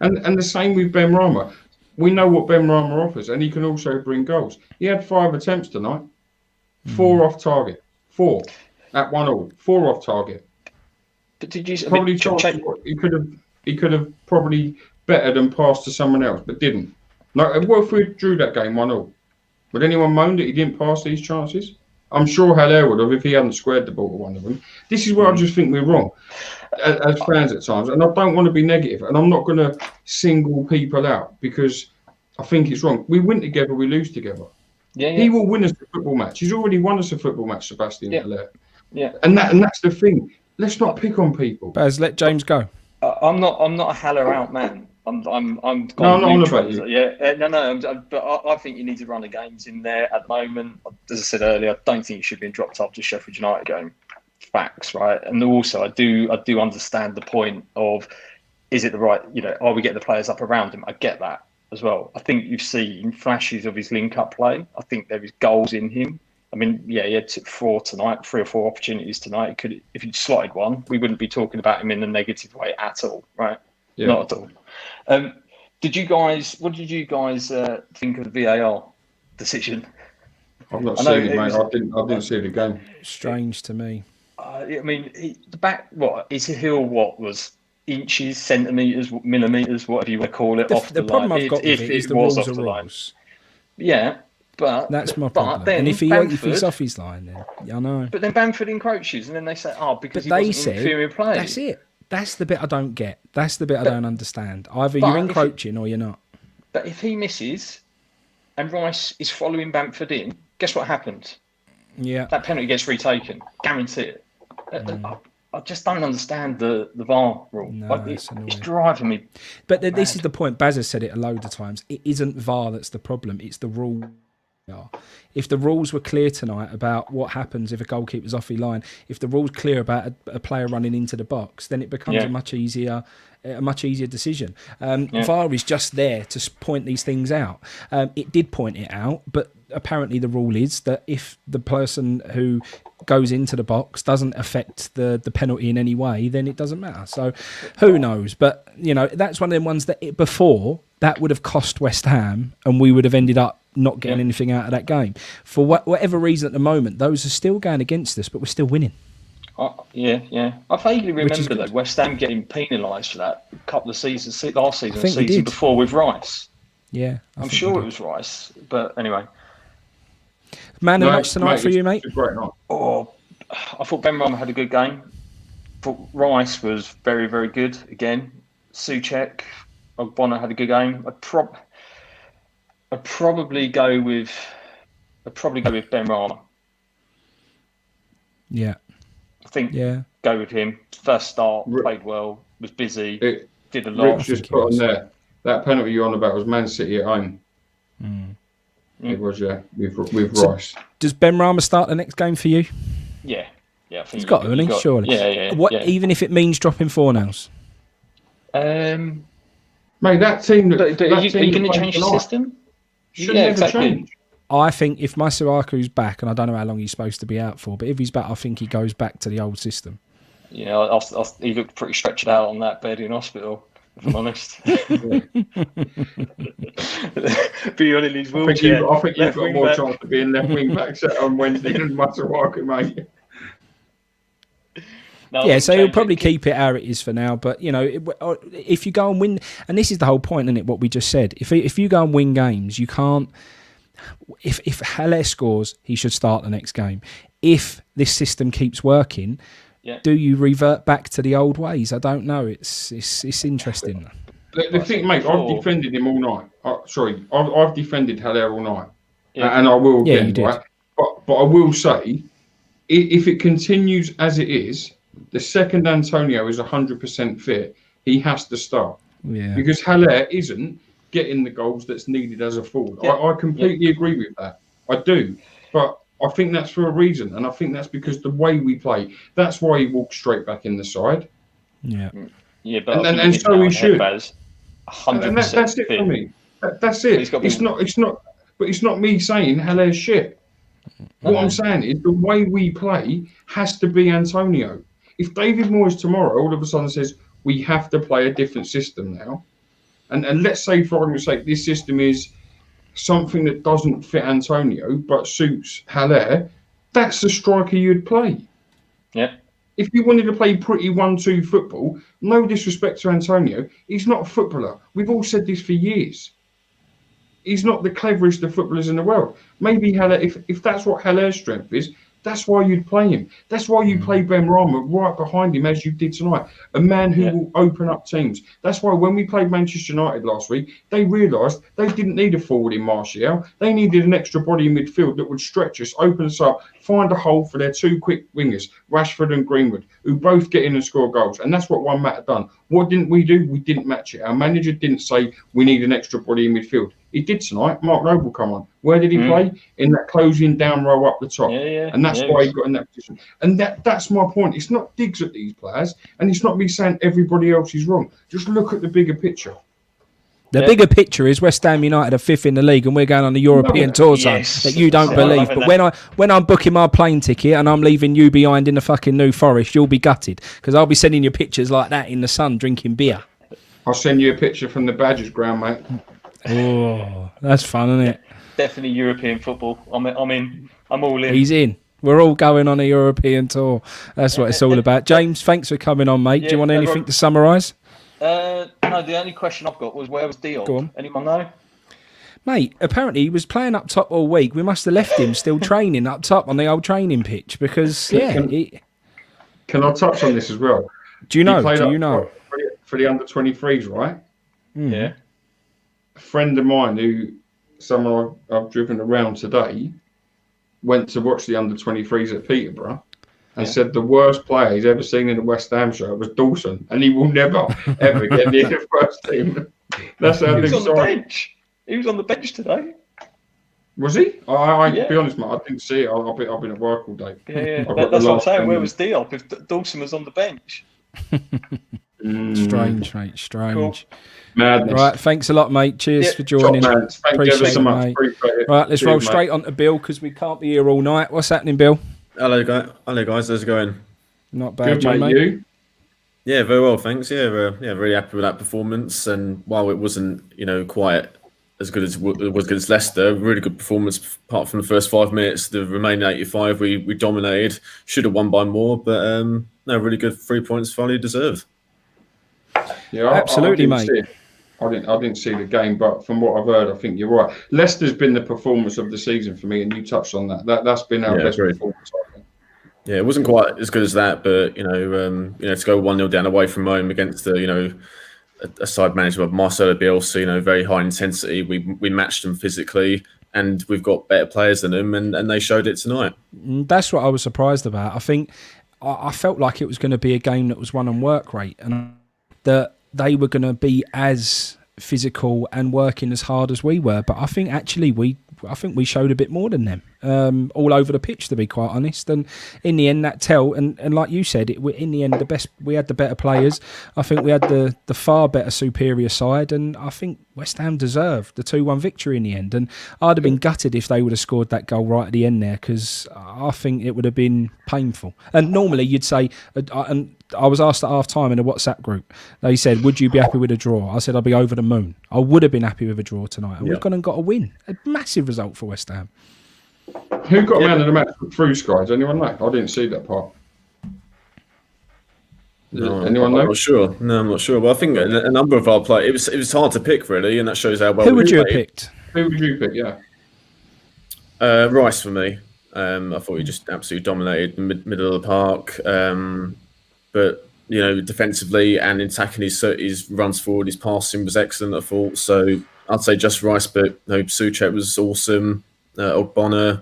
And the same with Ben Rama. We know what Ben Rama offers, and he can also bring goals. He had 5 attempts tonight, 4 off target, 4 at 1-1, 4 off target. But did you probably he could have probably bettered and passed to someone else, but didn't. Like, what if we drew that game 1-1? Would anyone moan that he didn't pass these chances? I'm sure Hilaire would have if he hadn't squared the ball to one of them. This is where I just think we're wrong as fans at times, and I don't want to be negative, and I'm not going to single people out because I think it's wrong. We win together, we lose together. Yeah. He will win us a football match. He's already won us a football match, Sebastian Hilaire. Yeah. And that's the thing. Let's not pick on people. Baz, let James go. I'm not a Haller out man. I'm No, I'm not on about you. Yeah, but I think you need to run the games in there at the moment. As I said earlier, I don't think you should be dropped after the Sheffield United game. Facts, right? And also, I do understand the point of, is it the right? Are we getting the players up around him? I get that as well. I think you've seen flashes of his link-up play. I think there is goals in him. I mean, yeah, he had 3 or 4 opportunities tonight. If he'd slotted one, we wouldn't be talking about him in a negative way at all, right? Yeah. Not at all. What did you guys think of the VAR decision? I've not seen it, mate. I didn't see the game. Strange to me. I mean, the back, his heel, was inches, centimetres, millimetres, whatever you want to call it, off the line. The problem I've got with it is the rules are rules. Yeah, but that's my problem. And if he's off his line, then I know. But then Bamford encroaches, and then they say, because but he wasn't inferior play. That's it. That's the bit I don't get. That's the bit I don't understand. Either you're encroaching or you're not. But if he misses and Rice is following Bamford in, guess what happens? Yeah. That penalty gets retaken. Guarantee it. I just don't understand the VAR rule. No, it's driving me. But this is the point. Baz has said it a load of times. It isn't VAR that's the problem. It's the rule. If the rules were clear tonight about what happens if a goalkeeper's off the line, if the rules clear about a player running into the box, then it becomes a much easier decision. VAR is just there to point these things out. It did point it out, but apparently the rule is that if the person who goes into the box doesn't affect the penalty in any way, then it doesn't matter. So who knows? But that's one of them ones that before that would have cost West Ham, and we would have ended up not getting anything out of that game. For whatever reason at the last those are still going against us, but we're still winning. Yeah. I vaguely remember that West Ham getting penalised for that a couple of seasons, last season, the season before with Rice. Yeah. I'm sure it was Rice, but anyway. Man of the match tonight for you, mate? I thought Ben Rama had a good game. I thought Rice was very, very good again. Souček, Ogbonna had a good game. I'd probably go with Ben Rama. Yeah. I think go with him. First start, played well, was busy, did a lot. Rich just put on there. That penalty you're on about was Man City at home. It was, with Rice. Does Ben Rama start the next game for you? Yeah. I think he's got to, hasn't he? Surely. Yeah. Even if it means dropping Fornals? Mate, that team... Are you going to change the system? Should never change. I think if Masuaku's back, and I don't know how long he's supposed to be out for, but if he's back, I think he goes back to the old system. Yeah, he looked pretty stretched out on that bed in hospital, if I'm honest. Be on in his wheelchair. I think you've got more chance to be in left wing back set on Wednesday than Masuaku, mate. No, so he'll probably keep it how it is for now. But if you go and win, and this is the whole point, isn't it? What we just said. If you go and win games, you can't. If Haller scores, he should start the next game. If this system keeps working, do you revert back to the old ways? I don't know. It's interesting. The thing, mate, I've defended him all night. I've defended Haller all night, and I will again. Right? But I will say, if it continues as it is, the second Antonio is 100% fit, he has to start. Yeah. Because Haller isn't getting the goals that's needed as a forward. I completely agree with that. I do. But I think that's for a reason. And I think that's because the way we play, that's why he walks straight back in the side. Yeah. Yeah, but And so he should. 100% That's it for me. That's it. It's not me saying Haller's shit. What I'm saying is the way we play has to be Antonio. If David Moyes tomorrow all of a sudden says we have to play a different system now, and let's say for argument's sake this system is something that doesn't fit Antonio but suits Haller, that's the striker you'd play. Yeah. If you wanted to play pretty 1-2 football, no disrespect to Antonio, he's not a footballer. We've all said this for years. He's not the cleverest of footballers in the world. Maybe Haller, if that's what Haller's strength is, that's why you'd play him. That's why you play Ben Rama right behind him as you did tonight. A man who will open up teams. That's why when we played Manchester United last week, they realised they didn't need a forward in Martial. They needed an extra body in midfield that would stretch us, open us up, find a hole for their two quick wingers, Rashford and Greenwood, who both get in and score goals. And that's what Juan Mata done. What didn't we do? We didn't match it. Our manager didn't say we need an extra body in midfield. He did tonight. Mark Noble come on. Where did he play? In that closing down row up the top. And that's why he got in that position. And that's my point. It's not digs at these players, and it's not me saying everybody else is wrong. Just look at the bigger picture. The bigger picture is West Ham United are 5th in the league and we're going on the European tour zone that you don't believe. But when I'm booking my plane ticket and I'm leaving you behind in the fucking New Forest, you'll be gutted because I'll be sending you pictures like that in the sun drinking beer. I'll send you a picture from the Badgers ground, mate. Oh, that's fun, isn't it? Definitely European football. I'm in. I'm all in. He's in. We're all going on a European tour. That's what it's all about. James, thanks for coming on, mate. Do you want anything to summarise? No, the only question I've got was where was Diop? Go on. Anyone know? Mate, apparently he was playing up top all week. We must have left him still training up top on the old training pitch because, Can I touch on this as well? Do you know? For the under-23s, right? Yeah. A friend of mine who someone I've driven around today went to watch the under-23s at Peterborough and said the worst player he's ever seen in a West Ham shirt was Dawson, and he will never, ever get near the first team. That's how he was on the bench. He was on the bench today. Was he? I be honest, mate, I didn't see it. I've been at work all day. Yeah. That's what I'm saying. Where was Diop if Dawson was on the bench? Strange, mate. Strange. Cool. Madness. Right, thanks a lot, mate. Cheers for joining. Thank you ever so much. Appreciate it. Right, let's roll straight on to Bill because we can't be here all night. What's happening, Bill? Hello, guys. How's it going? Not bad, Good, mate. You? Yeah, very well, thanks. Yeah, really happy with that performance. And while it wasn't, quite as good as it was against Leicester, really good performance. Apart from the first 5 minutes, the remaining 85, we dominated. Should have won by more, but no, really good 3 points, finally deserved. Yeah, absolutely, mate. I didn't see the game, but from what I've heard, I think you're right. Leicester's been the performance of the season for me, and you touched on that. That's been our best performance, I think. Yeah, it wasn't quite as good as that, but to go 1-0 down away from home against a side managed by Marcelo Bielsa, very high intensity. We matched them physically, and we've got better players than them, and they showed it tonight. That's what I was surprised about. I think I felt like it was going to be a game that was won on work rate, and that they were going to be as physical and working as hard as we were. But I think actually we showed a bit more than them, all over the pitch, to be quite honest. And in the end, and like you said, in the end, we had the better players. I think we had the far better superior side, and I think West Ham deserved the 2-1 victory in the end. And I'd have been gutted if they would have scored that goal right at the end there, because I think it would have been painful. And normally you'd say, and I was asked at half time in a WhatsApp group, they said, would you be happy with a draw? I said, I'd be over the moon. I would have been happy with a draw tonight. And we've gone and got a win. A massive result for West Ham. Who got man of the match through Sky? Does anyone know? I didn't see that part. Anyone know? I'm not sure. No, I'm not sure. But I think a number of our players, it was hard to pick, really, and that shows how well Who would you have picked? Who would you pick, yeah? Rice for me. I thought he just absolutely dominated the middle of the park. But defensively and in attacking, his runs forward, his passing was excellent, I thought. So I'd say just Rice, but Souček was awesome. Ogbonna,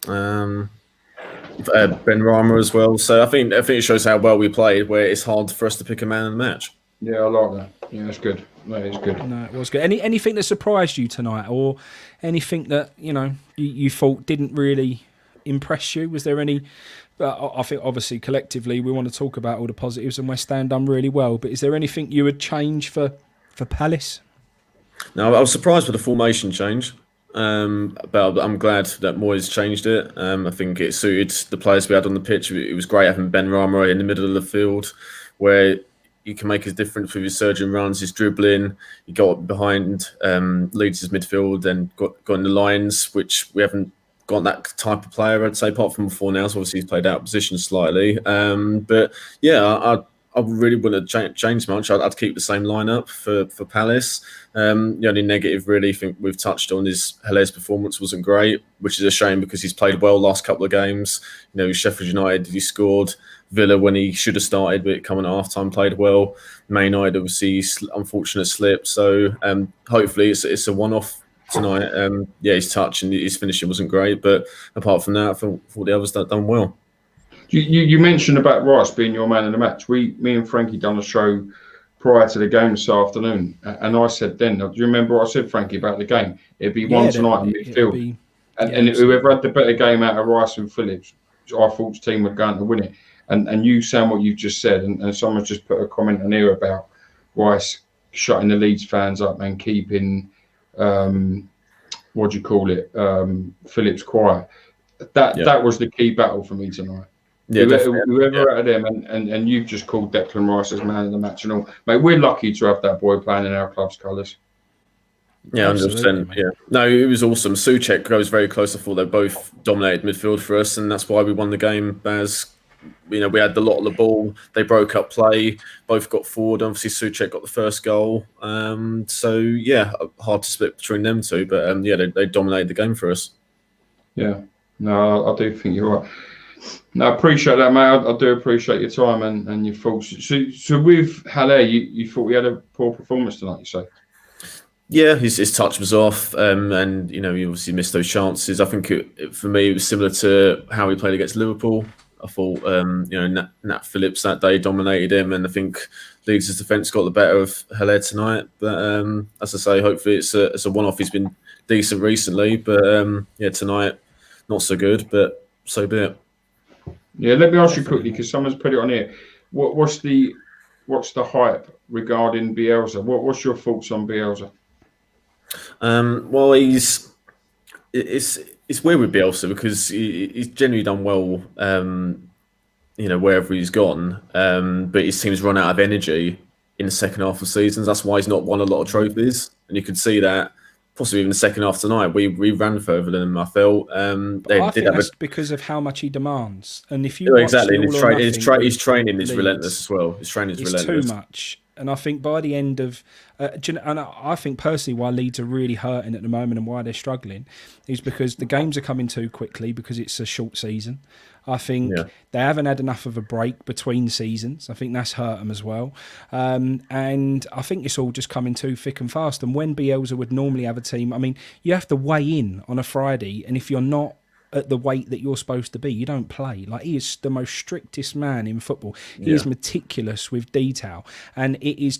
Ben Rama as well. So I think it shows how well we played, where it's hard for us to pick a man in the match. Yeah, I like that. Yeah, that's good. That is good. No, it was good. Anything that surprised you tonight, or anything that you thought didn't really impress you? Was there any? I think obviously collectively we want to talk about all the positives, and West Ham done really well. But is there anything you would change for Palace? No, I was surprised with the formation change, but I'm glad that Moyes changed it. I think it suited the players we had on the pitch. It was great having Ben Rama in the middle of the field, where he can make a difference with his surging runs, his dribbling. He got behind Leeds' midfield and got in the lines, which we haven't got that type of player, I'd say, apart from before now. So obviously he's played out of position slightly. But yeah, I really wouldn't change much. I'd keep the same lineup for Palace. The only negative, really, I think we've touched on is Heller's performance wasn't great, which is a shame because he's played well last couple of games. Sheffield United, he scored. Villa, when he should have started, but coming at half-time, played well. Man United, obviously, unfortunate slip. So hopefully it's a one-off tonight. His touch and his finishing wasn't great, but apart from that, I thought the others done well. You mentioned about Rice being your man of the match. Me and Frankie done a show prior to the game this afternoon, and I said then, do you remember what I said, Frankie, about the game? It'd be one tonight in midfield, and whoever had the better game out of Rice and Phillips, I thought the team were going to win it. And you sound what you've just said, and someone's just put a comment on here about Rice shutting the Leeds fans up and keeping Phillips quiet. That was the key battle for me tonight. Yeah, whoever out of them, and you've just called Declan Rice as man of the match and all. Mate, we're lucky to have that boy playing in our club's colours. Yeah, 100%. Yeah, no, it was awesome. Souček goes very close. I thought they both dominated midfield for us, and that's why we won the game. Baz, we had a lot of the ball. They broke up play. Both got forward. Obviously, Souček got the first goal. So yeah, hard to split between them two, but they dominated the game for us. Yeah, no, I do think you're right. No, I appreciate that, mate. I do appreciate your time and your thoughts. So with Haller, you thought he had a poor performance tonight, you say? Yeah, his touch was off, and he obviously missed those chances. I think for me, it was similar to how he played against Liverpool. I thought, Nat Phillips that day dominated him, and I think Leeds' defence got the better of Haller tonight. But as I say, hopefully it's a one-off. He's been decent recently, but tonight not so good. But so be it. Yeah, let me ask you quickly because someone's put it on here. What's the hype regarding Bielsa? What's your thoughts on Bielsa? Well, it's weird with Bielsa because he's generally done well, wherever he's gone. But his team's run out of energy in the second half of seasons. That's why he's not won a lot of trophies, and you could see that. Possibly even the second half tonight, we ran further than him. I felt. I think that's because of how much he demands, and if you exactly, his training is relentless as well. His training is relentless. Too much, and I think by the end of, and I think personally why Leeds are really hurting at the moment and why they're struggling is because the games are coming too quickly because it's a short season. I think they haven't had enough of a break between seasons. I think that's hurt them as well. And I think it's all just coming too thick and fast. And when Bielsa would normally have a team, I mean, you have to weigh in on a Friday. And if you're not at the weight that you're supposed to be, you don't play. Like, he is the most strictest man in football. He is meticulous with detail, and it is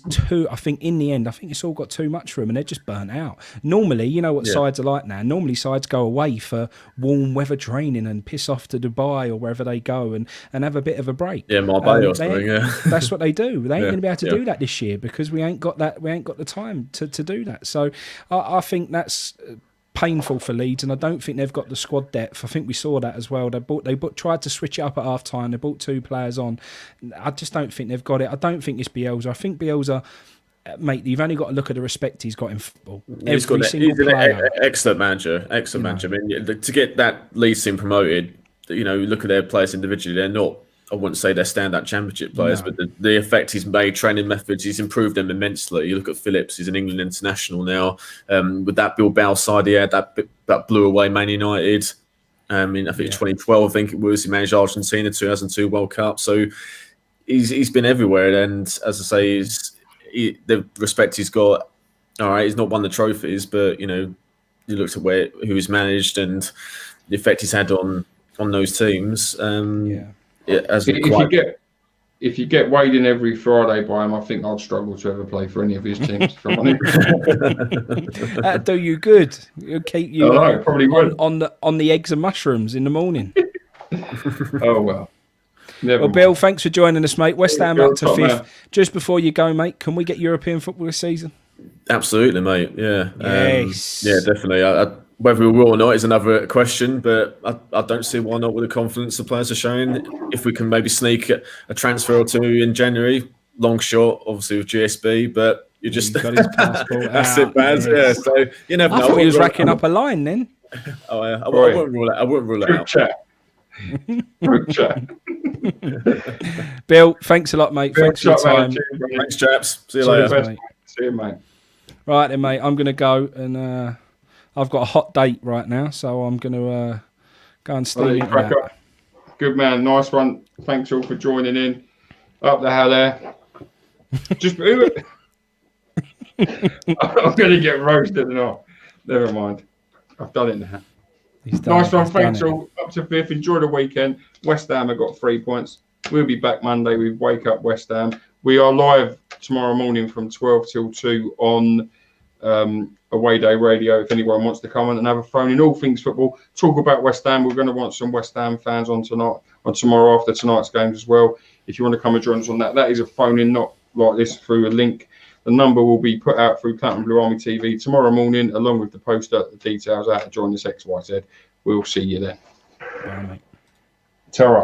I think in the end, I think it's all got too much for him, and they're just burnt out. Normally, you know what sides are like now. Normally, sides go away for warm weather training and piss off to Dubai or wherever they go and have a bit of a break. Yeah, Marbella or something. That's what they do. They ain't going to be able to do that this year because we ain't got that. We ain't got the time to do that. So I think that's painful for Leeds, and I don't think they've got the squad depth. I think we saw that as well. They tried to switch it up at half time. They brought two players on. I just don't think they've got it. I don't think it's Bielsa. I think Bielsa, mate, you've only got to look at the respect he's got in football. He's an excellent manager. Excellent manager. I mean, to get that Leeds team promoted, look at their players individually. They're not, I wouldn't say they're standout championship players, but the effect he's made, training methods, he's improved them immensely. You look at Phillips, he's an England international now. With that Bilbao side he had, that blew away Man United. I think 2012, I think it was, he managed Argentina, 2002 World Cup. So he's been everywhere. And as I say, the respect he's got, all right, he's not won the trophies, but, you looked at who he's managed and the effect he's had on those teams. if you get weighed in every Friday by him, I think I'd struggle to ever play for any of his teams. if I'm honest. That'd do you good. It'll keep you probably would. on the eggs and mushrooms in the morning. Oh well. Never Well, mind. Bill, thanks for joining us, mate. West Ham You're up to top 5th. man. Just before you go, mate, can we get European football this season? Absolutely, mate. Yeah. Yes. Yeah, definitely. Whether we will or not is another question, but I don't see why not with the confidence the players are showing. If we can maybe sneak a transfer or two in January, long shot, obviously with GSB, but you just He's got his passport that's out, it, Baz. yes. Yeah, so you never I know. thought he was racking up a line then. Oh, yeah. I wouldn't rule it. I wouldn't rule it Good out. chat. Good chat. Bill, thanks a lot, mate. Thanks for your Top man. time. Cheers, mate. Thanks, chaps. See you All the later. best, mate. See you, mate. Right then, mate. I'm going to go and I've got a hot date right now, so I'm going to go and steam into Crack that. up. Good man. Nice one. Thanks all for joining in. Up the hell there. Just I'm going to get roasted now. Never mind. I've done it now. He's done Nice it, one. he's done Thanks it. all. Up to 5th. Enjoy the weekend. West Ham have got 3 points. We'll be back Monday with Wake Up West Ham. We are live tomorrow morning from 12 till 2 on Away Day Radio. If anyone wants to come on and have a phone in all things football, talk about West Ham. We're going to want some West Ham fans on tomorrow after tonight's games as well. If you want to come and join us on that, that is a phone in, not like this through a link. The number will be put out through Platinum Blue Army TV tomorrow morning, along with the poster, the details out to join us XYZ. We'll see you then. Bye, mate. Ta-ra.